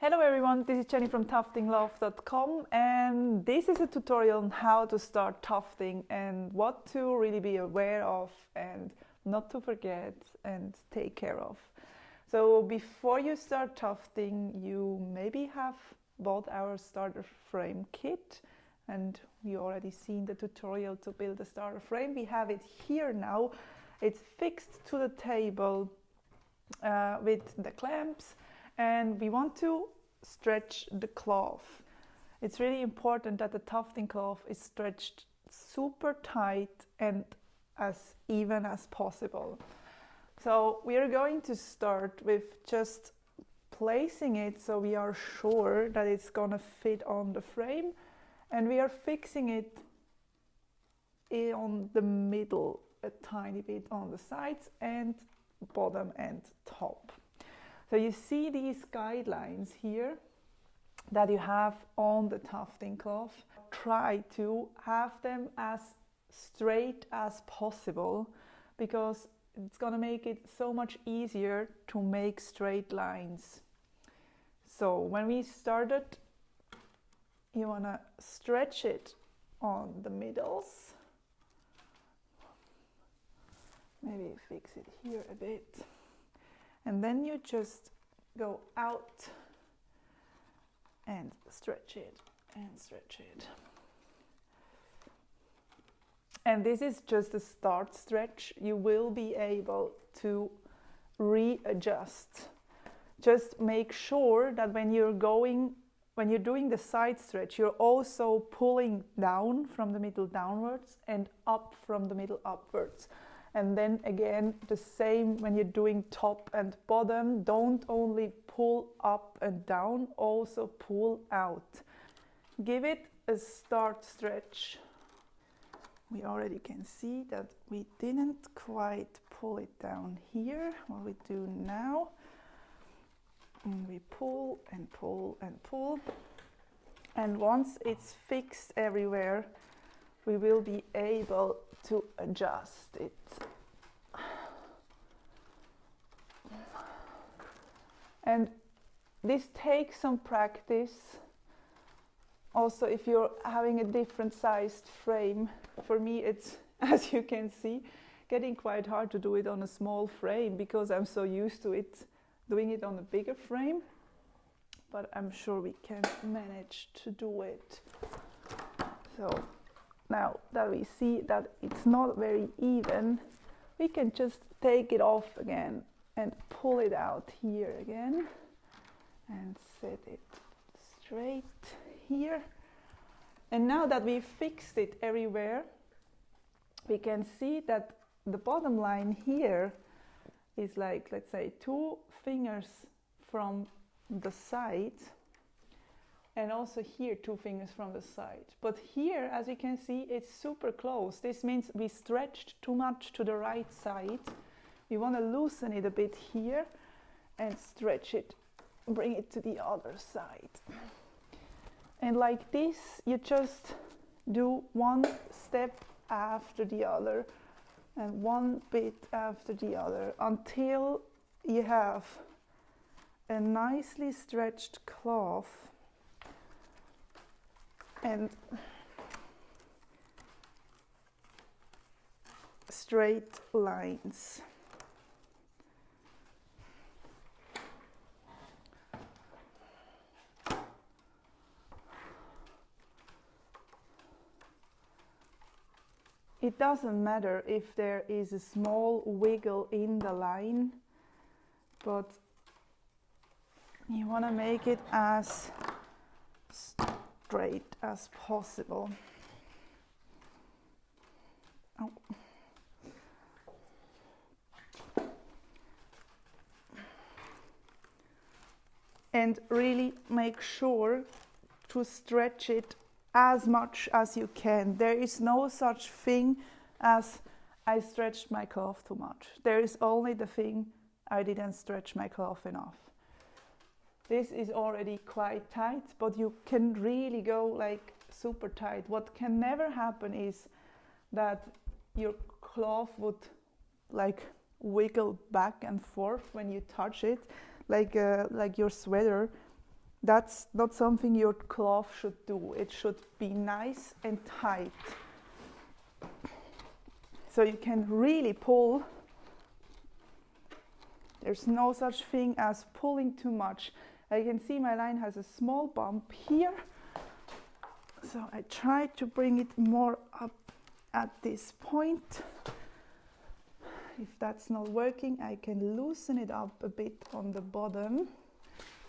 Hello everyone, this is Jenny from tuftinglove.com, and this is a tutorial on how to start tufting and what to really be aware of and not to forget and take care of. So before you start tufting, you maybe have bought our starter frame kit, and you already seen the tutorial to build a starter frame. We have it here now. It's fixed to the table with the clamps, and we want to stretch the cloth. It's really important that the tufting cloth is stretched super tight and as even as possible. So we are going to start with just placing it so we are sure that it's gonna fit on the frame, and we are fixing it on the middle, a tiny bit on the sides and bottom and top. So you see these guidelines here that you have on the tufting cloth. Try to have them as straight as possible, because it's going to make it so much easier to make straight lines. So when we started, you want to stretch it on the middles. Maybe fix it here a bit. And then you just go out and stretch it and stretch it. And this is just a start stretch. You will be able to readjust. Just make sure that when you're doing the side stretch, you're also pulling down from the middle downwards and up from the middle upwards. And then again, the same when you're doing top and bottom. Don't only pull up and down, also pull out. Give it a start stretch. We already can see that we didn't quite pull it down here. What we do now, and we pull and pull and pull. And once it's fixed everywhere, we will be able to adjust it. And this takes some practice. Also, if you're having a different sized frame, for me it's, as you can see, getting quite hard to do it on a small frame because I'm so used to it, doing it on a bigger frame. But I'm sure we can manage to do it. So now that we see that it's not very even, we can just take it off again and pull it out here again and set it straight here. And now that we've fixed it everywhere, we can see that the bottom line here is like, let's say, 2 fingers from the side, and also here 2 fingers from the side. But here, as you can see, it's super close. This means we stretched too much to the right side. We want to loosen it a bit here and stretch it, bring it to the other side. And like this, you just do one step after the other and one bit after the other until you have a nicely stretched cloth and straight lines. It doesn't matter if there is a small wiggle in the line, but you want to make it as straight as possible. Oh. And really make sure to stretch it as much as you can. There is no such thing as I stretched my cloth too much. There is only the thing I didn't stretch my cloth enough. This is already quite tight, but you can really go like super tight. What can never happen is that your cloth would like wiggle back and forth when you touch it, like your sweater. That's not something your cloth should do. It should be nice and tight. So you can really pull. There's no such thing as pulling too much. I can see my line has a small bump here. So I try to bring it more up at this point. If that's not working, I can loosen it up a bit on the bottom,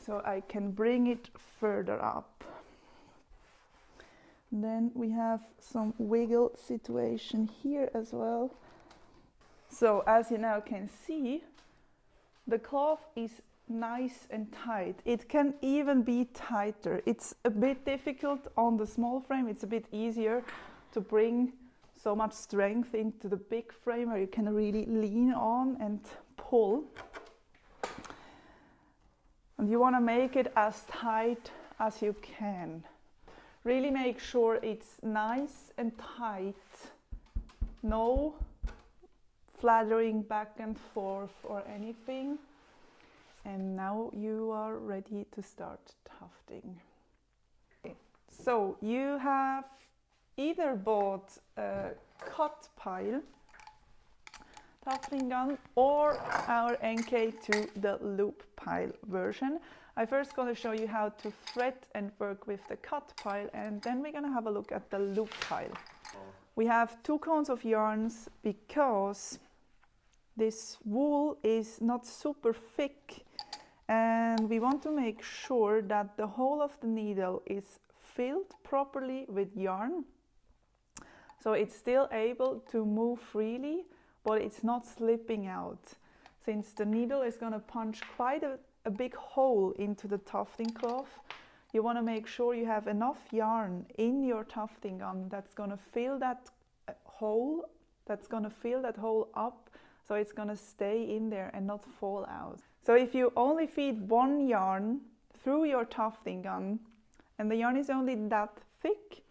so I can bring it further up. Then we have some wiggle situation here as well. So as you now can see, the cloth is nice and tight. It can even be tighter. It's a bit difficult on the small frame. It's a bit easier to bring so much strength into the big frame where you can really lean on and pull. And you want to make it as tight as you can. Really make sure it's nice and tight. No flattering back and forth or anything. And now you are ready to start tufting. Okay. So you have either bought a cut pile tufting gun or our NK2, the loop pile version. I'm first going to show you how to thread and work with the cut pile, and then we're going to have a look at the loop pile. We have 2 cones of yarns because this wool is not super thick, and we want to make sure that the whole of the needle is filled properly with yarn. So it's still able to move freely, but it's not slipping out. Since the needle is going to punch quite a big hole into the tufting cloth, you want to make sure you have enough yarn in your tufting gun that's going to fill that hole, up, so it's going to stay in there and not fall out. So if you only feed 1 yarn through your tufting gun, and the yarn is only that thick,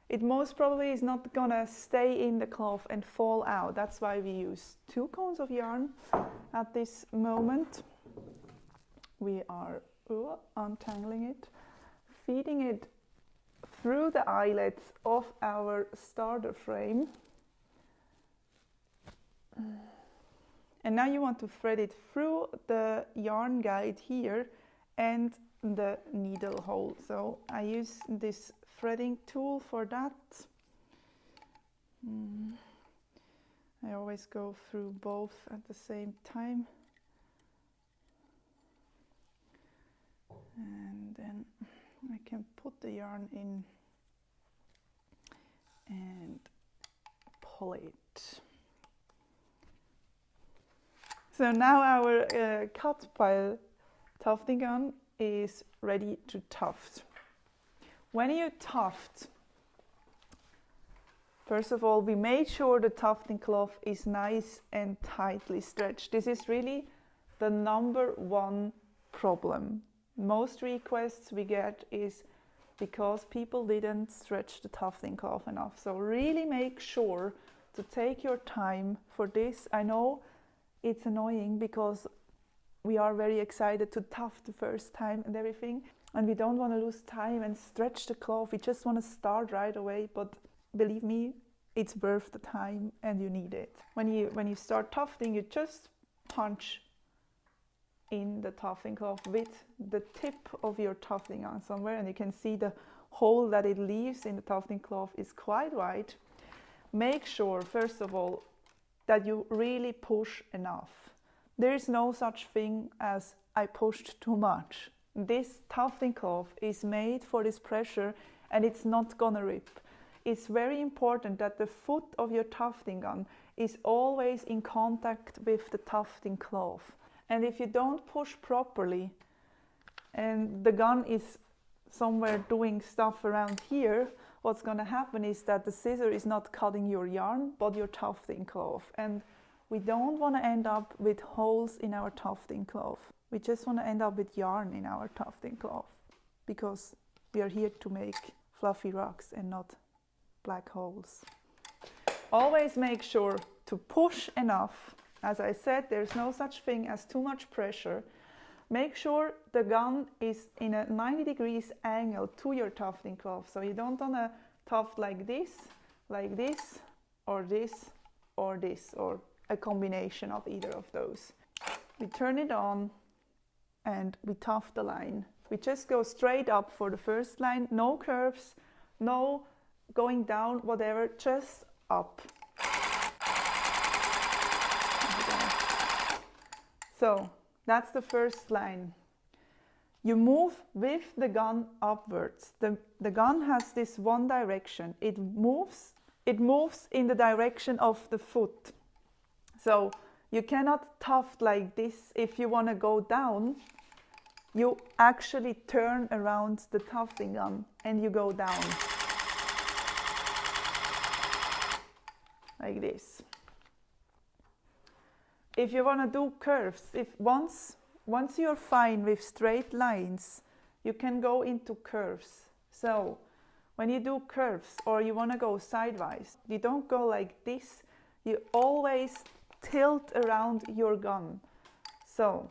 it most probably is not gonna stay in the cloth and fall out. That's why we use 2 cones of yarn at this moment. We are untangling it, feeding it through the eyelets of our starter frame. And now you want to thread it through the yarn guide here and the needle hole. So I use this threading tool for that. I always go through both at the same time. And then I can put the yarn in and pull it. So now our cut pile tufting gun is ready to tuft. When you tuft, first of all, we made sure the tufting cloth is nice and tightly stretched. This is really the #1 problem. Most requests we get is because people didn't stretch the tufting cloth enough. So really make sure to take your time for this. I know it's annoying because we are very excited to tuft the first time and everything, and we don't want to lose time and stretch the cloth. We just want to start right away, but believe me, it's worth the time and you need it. When you start tufting, you just punch in the tufting cloth with the tip of your tufting on somewhere, and you can see the hole that it leaves in the tufting cloth is quite wide. Make sure, first of all, that you really push enough. There is no such thing as I pushed too much. This tufting cloth is made for this pressure and it's not gonna rip. It's very important that the foot of your tufting gun is always in contact with the tufting cloth. And if you don't push properly and the gun is somewhere doing stuff around here, what's gonna happen is that the scissor is not cutting your yarn, but your tufting cloth. And we don't want to end up with holes in our tufting cloth. We just want to end up with yarn in our tufting cloth because we are here to make fluffy rugs and not black holes. Always make sure to push enough. As I said, there's no such thing as too much pressure. make sure the gun is in a 90 degrees angle to your tufting cloth. So you don't want to tuft like this, or this, or this, or a combination of either of those. We turn it on and we tuft the line. We just go straight up for the first line, no curves, no going down, whatever, just up. So that's the first line. You move with the gun upwards. The gun has this one direction. It moves in the direction of the foot. So you cannot tuft like this. If you want to go down, you actually turn around the tufting gun and you go down. Like this. If you want to do curves, once you're fine with straight lines, you can go into curves. So when you do curves or you want to go sidewise, you don't go like this. You always tilt around your gun. So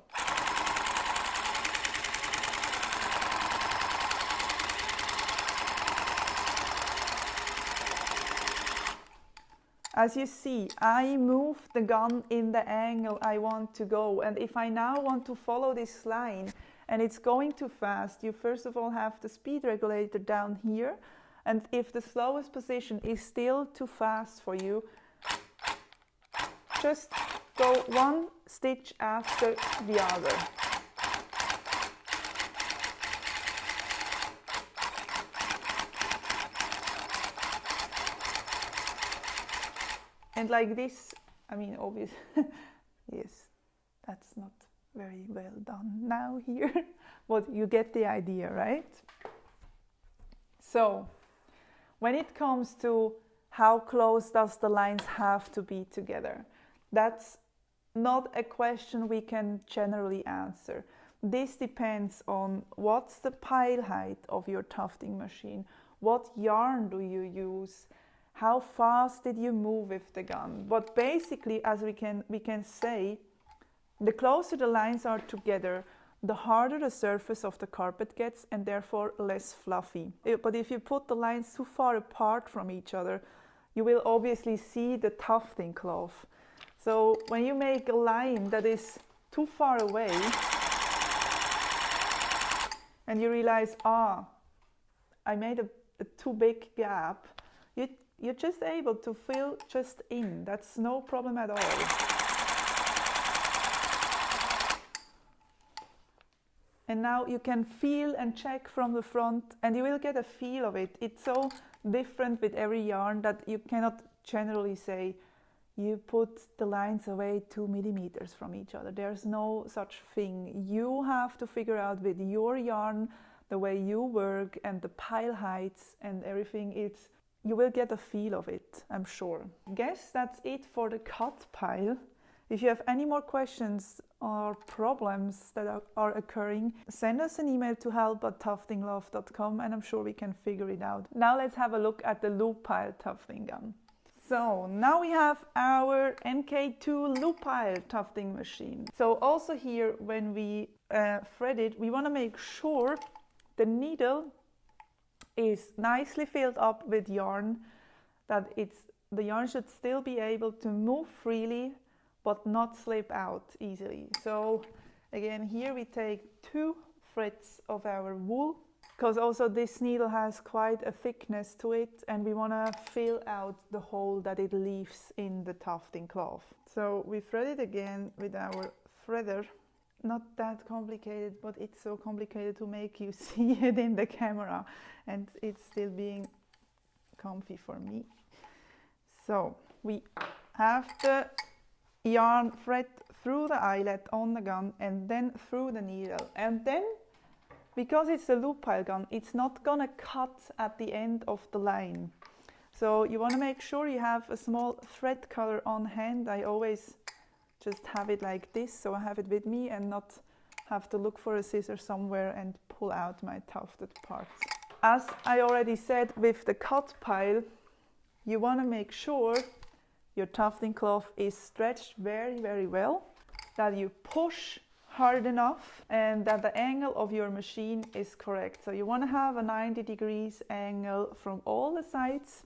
as you see, I move the gun in the angle I want to go. And if I now want to follow this line and it's going too fast, you first of all have the speed regulator down here. And if the slowest position is still too fast for you, just go one stitch after the other. And like this, I mean, obviously, yes, that's not very well done now here, but you get the idea, right? So, when it comes to how close does the lines have to be together, that's not a question we can generally answer. This depends on what's the pile height of your tufting machine, what yarn do you use, how fast did you move with the gun. But basically, as we can say, the closer the lines are together, the harder the surface of the carpet gets and therefore less fluffy. But if you put the lines too far apart from each other, you will obviously see the tufting cloth. So when you make a line that is too far away and you realize, I made a too big gap, you're just able to fill just in. That's no problem at all. And now you can feel and check from the front and you will get a feel of it. It's so different with every yarn that you cannot generally say you put the lines away 2 millimeters from each other. There's no such thing. You have to figure out with your yarn, the way you work and the pile heights and everything. You will get a feel of it, I'm sure. Guess that's it for the cut pile. If you have any more questions or problems that are occurring, send us an email to help@tuftinglove.com and I'm sure we can figure it out. Now let's have a look at the loop pile tufting gun. So now we have our MK2 loop pile tufting machine. So also here, when we thread it, we want to make sure the needle is nicely filled up with yarn, that the yarn should still be able to move freely but not slip out easily. So again, here we take 2 threads of our wool, because also this needle has quite a thickness to it and we want to fill out the hole that it leaves in the tufting cloth. So we thread it again with our threader. Not that complicated, but it's so complicated to make you see it in the camera, and it's still being comfy for me. So we have the yarn thread through the eyelet on the gun and then through the needle, and then because it's a loop pile gun, it's not gonna cut at the end of the line. So you want to make sure you have a small thread cutter on hand. I always just have it like this, so I have it with me and not have to look for a scissor somewhere and pull out my tufted parts. As I already said, with the cut pile, you want to make sure your tufting cloth is stretched very, very well, that you push hard enough and that the angle of your machine is correct. So you want to have a 90 degrees angle from all the sides,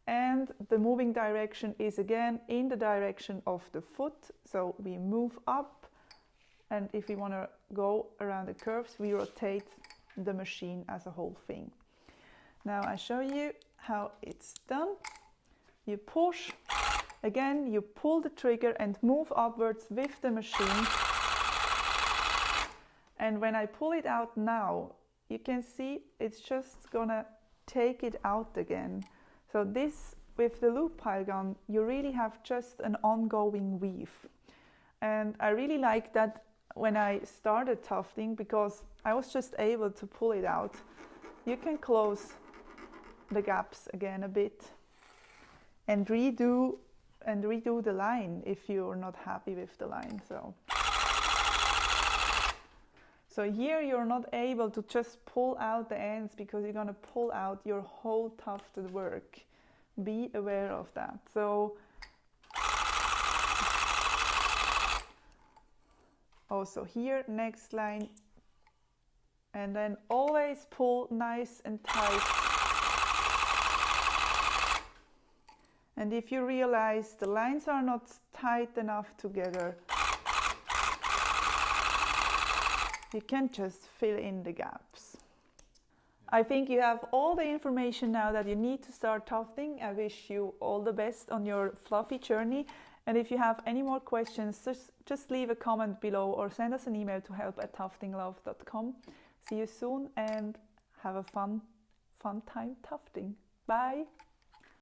and the moving direction is again in the direction of the foot. So we move up, and if we want to go around the curves, we rotate the machine as a whole thing. Now I show you how it's done. You push, again you pull the trigger and move upwards with the machine. And when I pull it out now, you can see it's just gonna take it out again. So this, with the loop pile gun, you really have just an ongoing weave. And I really like that when I started tufting, because I was just able to pull it out. You can close the gaps again a bit and redo the line if you're not happy with the line. So here you're not able to just pull out the ends, because you're going to pull out your whole tufted work. Be aware of that. So also here, next line, and then always pull nice and tight. And if you realize the lines are not tight enough together, you can just fill in the gaps. I think you have all the information now that you need to start tufting. I wish you all the best on your fluffy journey. And if you have any more questions, just leave a comment below or send us an email to help@tuftinglove.com. See you soon and have a fun time tufting. Bye!